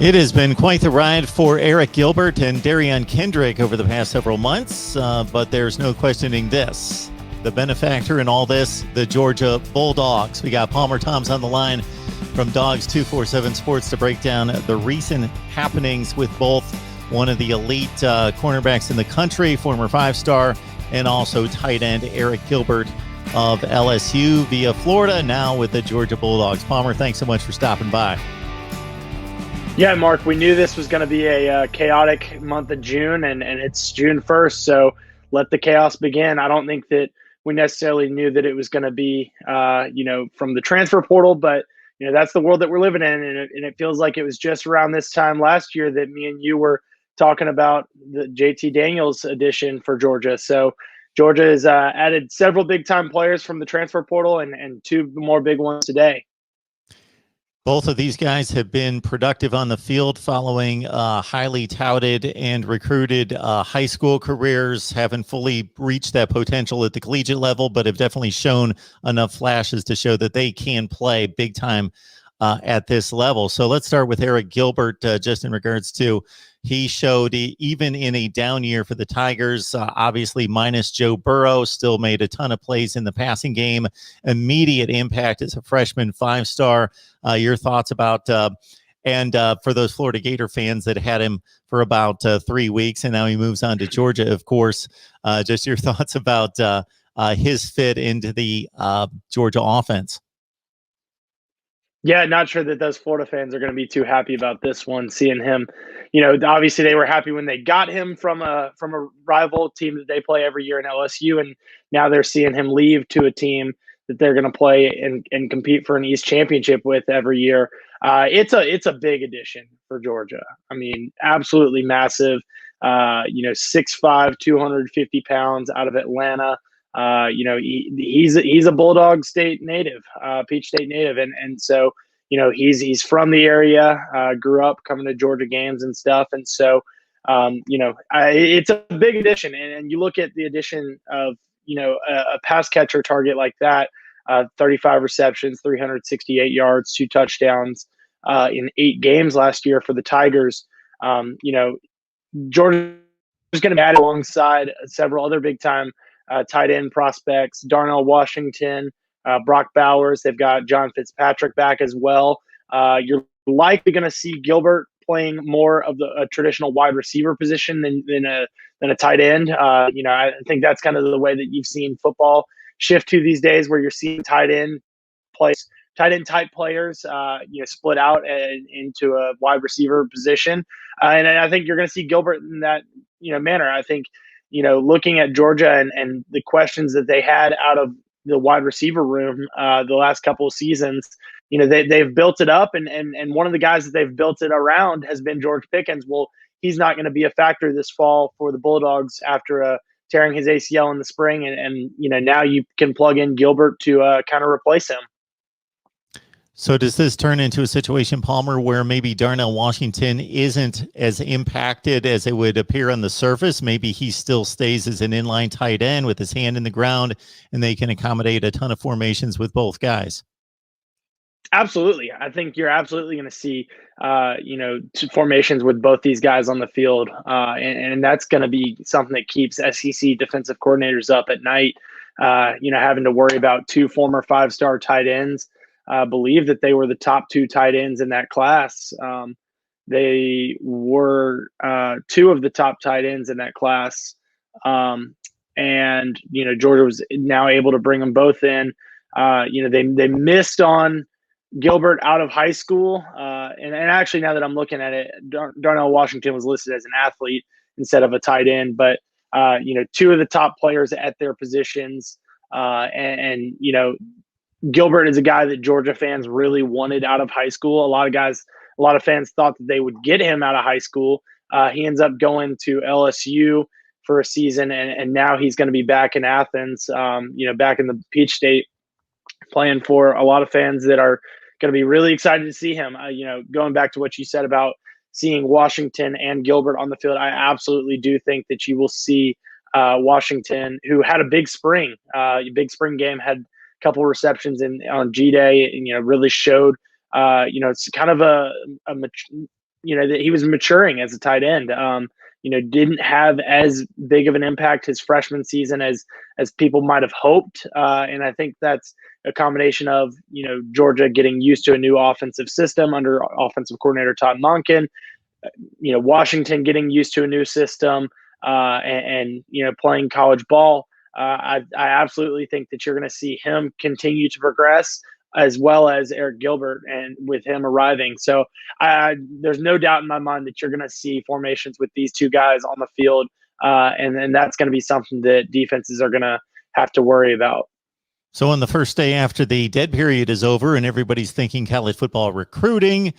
It has been quite the ride for Arik Gilbert and Darian Kendrick over the past several months, but there's no questioning this. The benefactor in all this, the Georgia Bulldogs. We got Palmer Thoms on the line from Dogs 247 Sports to break down the recent happenings with both one of the elite cornerbacks in the country, former five-star, and also tight end Arik Gilbert of LSU via Florida, now with the Georgia Bulldogs. Palmer, thanks so much for stopping by. Yeah, Mark, we knew this was going to be a chaotic month of June, and it's June 1st, so let the chaos begin. I don't think that we necessarily knew that it was going to be, from the transfer portal, but, that's the world that we're living in, and it feels like it was just around this time last year that me and you were talking about the JT Daniels addition for Georgia. So Georgia has added several big-time players from the transfer portal and two more big ones today. Both of these guys have been productive on the field following highly touted and recruited high school careers, haven't fully reached that potential at the collegiate level, but have definitely shown enough flashes to show that they can play big time at this level. So let's start with Arik Gilbert, just in regards to he showed even in a down year for the Tigers, obviously minus Joe Burrow, still made a ton of plays in the passing game, immediate impact as a freshman five-star. Your thoughts about, and for those Florida Gator fans that had him for about 3 weeks and now he moves on to Georgia, of course, just your thoughts about his fit into the Georgia offense. Yeah, not sure that those Florida fans are going to be too happy about this one, seeing him. Obviously they were happy when they got him from a rival team that they play every year in LSU, and now they're seeing him leave to a team that they're going to play and compete for an East championship with every year. It's a big addition for Georgia. I mean, absolutely massive. 6'5", 250 pounds out of Atlanta. He's a Bulldog State native, Peach State native, and so he's from the area, grew up coming to Georgia games and stuff, and so it's a big addition. And you look at the addition of a pass catcher target like that, 35 receptions, 368 yards, 2 touchdowns in 8 games last year for the Tigers. Georgia is going to be added alongside several other big time tight end prospects, Darnell Washington, Brock Bowers. They've got John Fitzpatrick back as well. You're likely going to see Gilbert playing more of a traditional wide receiver position than a tight end. I think that's kind of the way that you've seen football shift to these days, where you're seeing tight end type players, split out into a wide receiver position. And I think you're going to see Gilbert in that, manner. I think, looking at Georgia and the questions that they had out of the wide receiver room the last couple of seasons, they've built it up, and one of the guys that they've built it around has been George Pickens. Well, he's not going to be a factor this fall for the Bulldogs after tearing his ACL in the spring, and now you can plug in Gilbert to kind of replace him. So does this turn into a situation, Palmer, where maybe Darnell Washington isn't as impacted as it would appear on the surface? Maybe he still stays as an inline tight end with his hand in the ground, and they can accommodate a ton of formations with both guys. Absolutely. I think you're absolutely going to see, formations with both these guys on the field. And that's going to be something that keeps SEC defensive coordinators up at night, having to worry about 2 former 5-star tight ends. Believe that they were the top 2 tight ends in that class. They were 2 of the top tight ends in that class. And Georgia was now able to bring them both in. They missed on Gilbert out of high school. And actually, now that I'm looking at it, Darnell Washington was listed as an athlete instead of a tight end. But, 2 of the top players at their positions. Gilbert is a guy that Georgia fans really wanted out of high school. A lot of fans thought that they would get him out of high school. He ends up going to LSU for a season, and now he's going to be back in Athens, back in the Peach State, playing for a lot of fans that are going to be really excited to see him. Going back to what you said about seeing Washington and Gilbert on the field, I absolutely do think that you will see Washington, who had a big spring game, had couple receptions on G-Day, and really showed it's kind of that he was maturing as a tight end. Didn't have as big of an impact his freshman season as people might have hoped. And I think that's a combination of, Georgia getting used to a new offensive system under offensive coordinator Todd Monken, Washington getting used to a new system, and playing college ball. I absolutely think that you're going to see him continue to progress, as well as Arik Gilbert, and with him arriving. So there's no doubt in my mind that you're going to see formations with these two guys on the field, and that's going to be something that defenses are going to have to worry about. So on the first day after the dead period is over and everybody's thinking college football recruiting,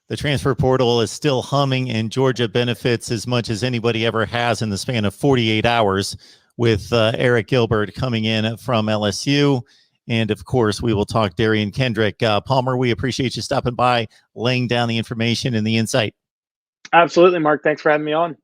the transfer portal is still humming, and Georgia benefits as much as anybody ever has in the span of 48 hours with Arik Gilbert coming in from LSU. And, of course, we will talk Darian Kendrick. Palmer, we appreciate you stopping by, laying down the information and the insight. Absolutely, Mark. Thanks for having me on.